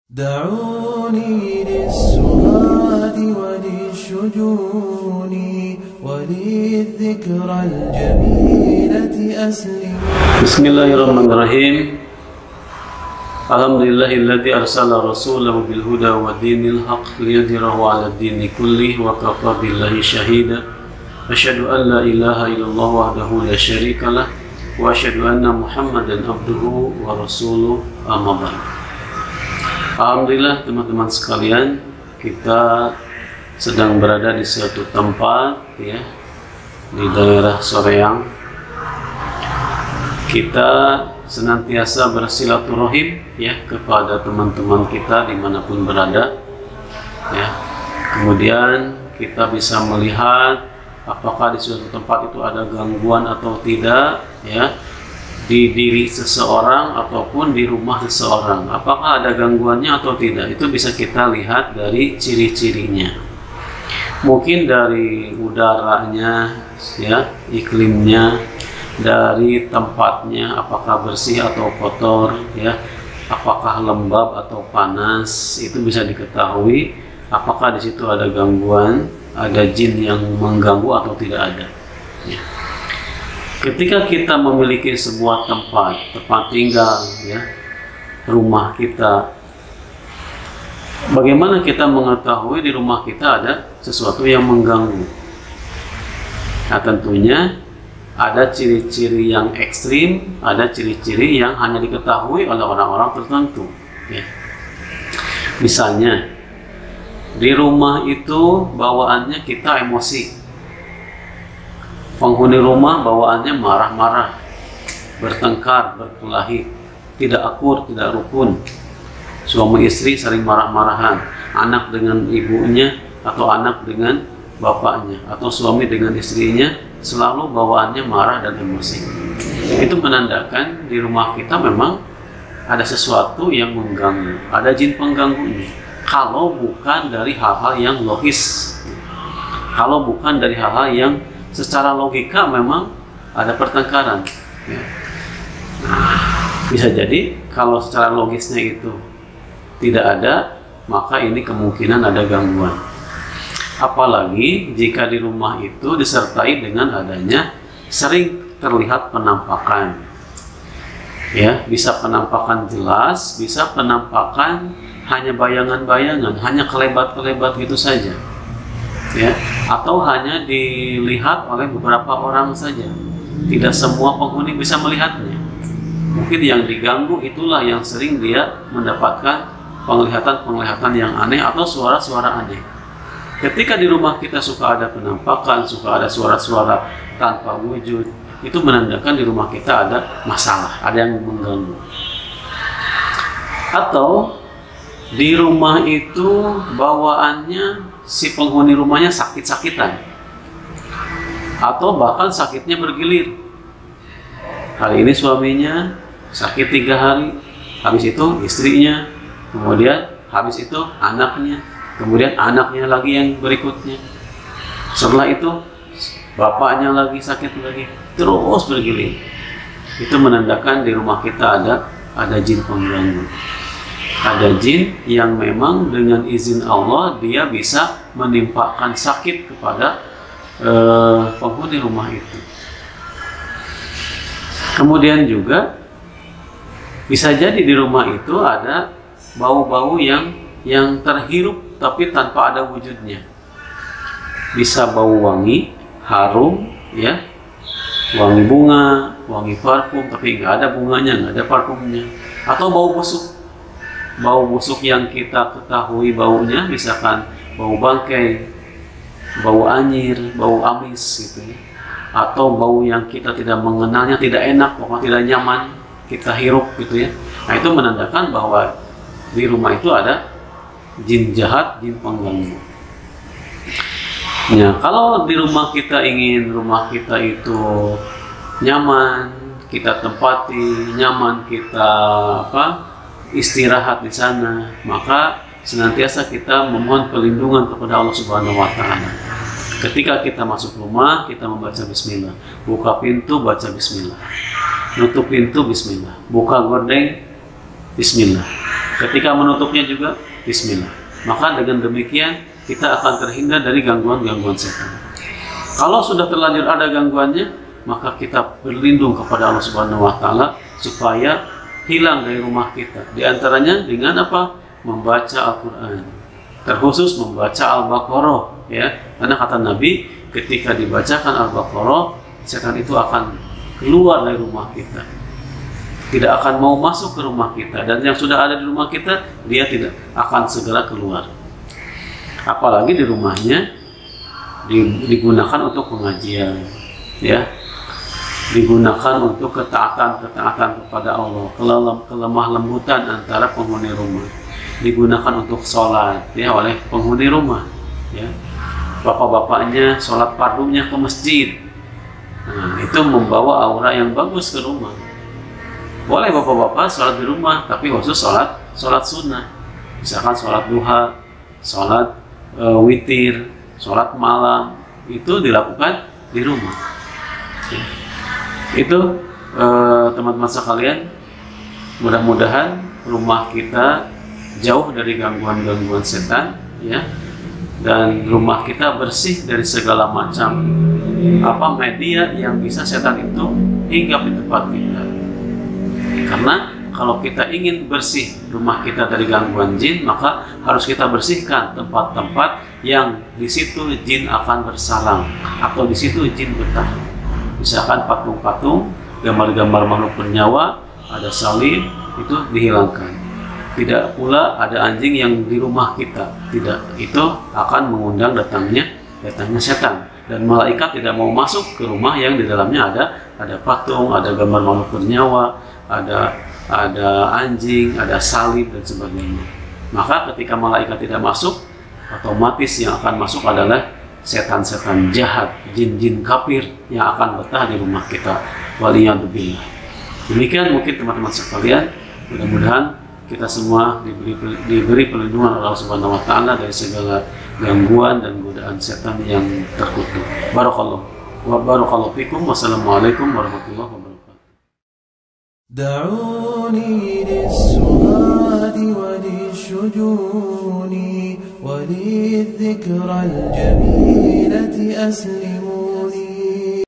دعوني للسهاد وللشجون وللذكرى الجميلة أسلم. بسم الله الرحمن الرحيم. الحمد لله الذي أرسل رسوله بالهدى ودين الحق ليظهره على الدين كله وكفى بالله شهيدا. أشهد أن لا إله إلا الله وحده لا شريك له وأشهد أن محمدا عبده ورسوله أما بعد. Alhamdulillah teman-teman sekalian, kita sedang berada di suatu tempat ya, di daerah Soreang. Kita senantiasa bersilaturahim ya kepada teman-teman kita dimanapun berada ya. Kemudian kita bisa melihat apakah di suatu tempat itu ada gangguan atau tidak ya, di diri seseorang ataupun di rumah seseorang, apakah ada gangguannya atau tidak. Itu bisa kita lihat dari ciri-cirinya, mungkin dari udaranya ya, iklimnya, dari tempatnya apakah bersih atau kotor ya, apakah lembab atau panas. Itu bisa diketahui apakah di situ ada gangguan, ada jin yang mengganggu atau tidak ada ya. Ketika kita memiliki sebuah tempat tinggal ya, rumah kita, bagaimana kita mengetahui di rumah kita ada sesuatu yang mengganggu? Nah, tentunya ada ciri-ciri yang ekstrim, ada ciri-ciri yang hanya diketahui oleh orang-orang tertentu ya. Misalnya di rumah itu bawaannya kita emosi, penghuni rumah bawaannya marah-marah, bertengkar, berkelahi, tidak akur, tidak rukun, suami istri sering marah-marahan, anak dengan ibunya atau anak dengan bapaknya, atau suami dengan istrinya selalu bawaannya marah dan emosi. Itu menandakan di rumah kita memang ada sesuatu yang mengganggu, ada jin pengganggunya. Kalau bukan dari hal-hal yang logis, kalau bukan dari hal-hal yang secara logika memang ada pertengkaran ya. Nah, bisa jadi kalau secara logisnya itu tidak ada, maka ini kemungkinan ada gangguan. Apalagi jika di rumah itu disertai dengan adanya sering terlihat penampakan ya, bisa penampakan jelas, bisa penampakan hanya bayangan-bayangan, hanya kelebat-kelebat gitu saja ya, atau hanya dilihat oleh beberapa orang saja, tidak semua penghuni bisa melihatnya. Mungkin yang diganggu itulah yang sering dia mendapatkan penglihatan-penglihatan yang aneh atau suara-suara aneh. Ketika di rumah kita suka ada penampakan, suka ada suara-suara tanpa wujud, itu menandakan di rumah kita ada masalah, ada yang mengganggu. Atau di rumah itu bawaannya si penghuni rumahnya sakit-sakitan, atau bahkan sakitnya bergilir. Hari ini suaminya sakit 3 hari, habis itu istrinya, kemudian habis itu anaknya, kemudian anaknya lagi yang berikutnya, setelah itu bapaknya lagi sakit lagi, terus bergilir. Itu menandakan di rumah kita ada jin pengganggu. Ada jin yang memang dengan izin Allah dia bisa menimpakan sakit kepada penghuni rumah itu. Kemudian juga bisa jadi di rumah itu ada bau-bau yang terhirup tapi tanpa ada wujudnya. Bisa bau wangi, harum ya, wangi bunga, wangi parfum, tapi nggak ada bunganya, nggak ada parfumnya. Atau bau busuk. Bau busuk yang kita ketahui baunya, misalkan bau bangkai, bau anyir, bau amis gitu ya. Atau bau yang kita tidak mengenalnya, tidak enak, pokoknya tidak nyaman kita hirup gitu ya. Nah, itu menandakan bahwa di rumah itu ada jin jahat, jin pengganggu. Ya, kalau di rumah kita ingin rumah kita itu nyaman, kita tempati, nyaman kita istirahat di sana, maka senantiasa kita memohon perlindungan kepada Allah Subhanahu wa Ta'ala. Ketika kita masuk rumah, kita membaca bismillah. Buka pintu, baca bismillah. Nutup pintu, bismillah. Buka gordeng, bismillah. Ketika menutupnya juga bismillah. Maka dengan demikian kita akan terhindar dari gangguan-gangguan setan. Kalau sudah terlanjur ada gangguannya, maka kita berlindung kepada Allah Subhanahu wa taala supaya hilang dari rumah kita. Di antaranya dengan apa? Membaca Al-Qur'an. Terkhusus membaca Al-Baqarah, ya. Karena kata Nabi, ketika dibacakan Al-Baqarah, setan itu akan keluar dari rumah kita. Tidak akan mau masuk ke rumah kita, dan yang sudah ada di rumah kita, dia tidak akan segera keluar. Apalagi di rumahnya digunakan untuk pengajian, ya, digunakan untuk ketaatan kepada Allah, kelemah lembutan antara penghuni rumah, digunakan untuk sholat, ya, oleh penghuni rumah, ya. Bapak-bapaknya sholat fardunya ke masjid, nah, itu membawa aura yang bagus ke rumah. Boleh bapak-bapak sholat di rumah, tapi khusus sholat sunnah, misalkan sholat duha, sholat witir, sholat malam, itu dilakukan di rumah. Ya. Itu teman-teman sekalian, mudah-mudahan rumah kita jauh dari gangguan-gangguan setan, ya, dan rumah kita bersih dari segala macam media yang bisa setan itu hinggap di tempat kita. Karena kalau kita ingin bersih rumah kita dari gangguan jin, maka harus kita bersihkan tempat-tempat yang di situ jin akan bersarang atau di situ jin betah. Misalkan patung-patung, gambar-gambar makhluk bernyawa, ada salib, itu dihilangkan. Tidak pula ada anjing yang di rumah kita, tidak. Itu akan mengundang datangnya setan. Dan malaikat tidak mau masuk ke rumah yang di dalamnya ada patung, ada gambar makhluk bernyawa, ada anjing, ada salib dan sebagainya. Maka ketika malaikat tidak masuk, otomatis yang akan masuk adalah setan-setan jahat, jin-jin kafir yang akan betah di rumah kita. Waliyadzubillah. Demikian mungkin teman-teman sekalian, mudah-mudahan kita semua diberi perlindungan Allah Subhanahu wa taala dari segala gangguan dan godaan setan yang terkutuk. Barakallahu fikum. Wassalamualaikum warahmatullahi wabarakatuh. دعوني للسهاد وللشجون وللذكرى الجميلة أسلم